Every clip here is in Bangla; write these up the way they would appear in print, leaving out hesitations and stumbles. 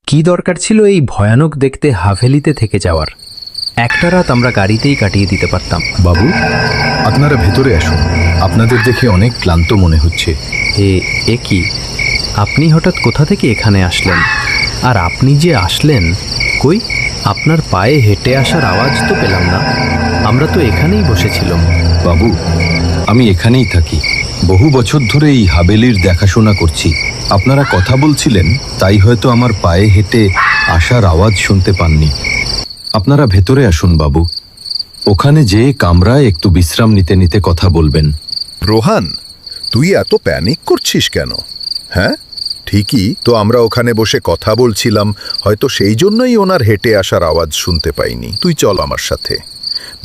কি দরকার ছিল এই ভয়ানক দেখতে হাভেলিতে থেকে যাওয়ার? একটা রাত আমরা গাড়িতেই কাটিয়ে দিতে পারতাম। বাবু, আপনারা ভেতরে আসুন। আপনাদের দেখে অনেক ক্লান্ত মনে হচ্ছে। এ কি? আপনি হঠাৎ কোথা থেকে এখানে আসলেন? আর আপনি যে আসলেন, কই আপনার পায়ে হেঁটে আসার আওয়াজ তো পেলাম না। আমরা তো এখানেই বসেছিলাম। বাবু, আমি এখানেই থাকি। বহু বছর ধরে এই হাভেলির দেখাশোনা করছি। আপনারা কথা বলছিলেন, তাই হয়তো আমার পায়ে হেঁটে আসার আওয়াজ শুনতে পাননি। আপনারা ভেতরে আসুন বাবু। ওখানে যে কামরায় একটু বিশ্রাম নিতে নিতে কথা বলবেন। রোহান, তুই এত প্যানিক করছিস কেন? হ্যাঁ, ঠিকই তো, আমরা ওখানে বসে কথা বলছিলাম, হয়তো সেই জন্যই ওনার হেঁটে আসার আওয়াজ শুনতে পাইনি। তুই চল আমার সাথে,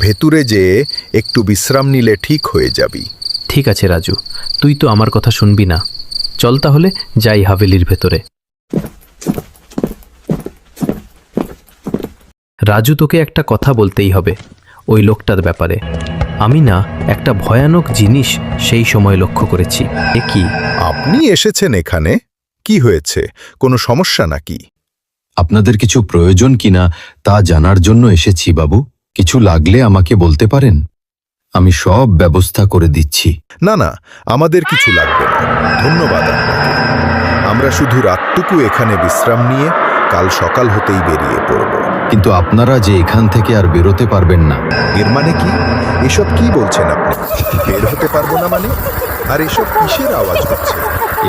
ভেতরে যেয়ে একটু বিশ্রাম নিলে ঠিক হয়ে যাবি। ঠিক আছে রাজু, তুই তো আমার কথা শুনবি না। চল তাহলে যাই হাভেলির ভেতরে। রাজু, তোকে একটা কথা বলতেই হবে ওই লোকটার ব্যাপারে। আমি না একটা ভয়ানক জিনিস সেই সময় লক্ষ্য করেছি। এ কি? আপনি এসেছেন এখানে? কি হয়েছে? কোনো সমস্যা নাকি? আপনাদের কিছু প্রয়োজন কিনা তা জানার জন্য এসেছি বাবু। কিছু লাগলে আমাকে বলতে পারেন, আমি সব ব্যবস্থা করে দিচ্ছি। না না, আমাদের কিছু লাগবে না, ধন্যবাদ আপনাকে। আমরা শুধু রাতটুকু এখানে বিশ্রাম নিয়ে কাল সকাল হতেই বেরিয়ে পড়ব। কিন্তু আপনারা যে এখান থেকে আর বেরোতে পারবেন না। এর মানে কি? এসব কি বলছেন আপনি? বের হতে পারবো না মানে? আর এসব কিসের আওয়াজ হচ্ছে?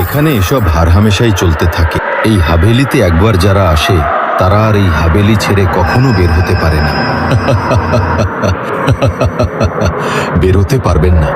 এখানে এসব হারহামেশাই চলতে থাকে। এই হাভেলিতে একবার যারা আসে তারা আর এই হাভেলি ছেড়ে কখনো বের হতে পারে না। বেরোতে পারবেন না।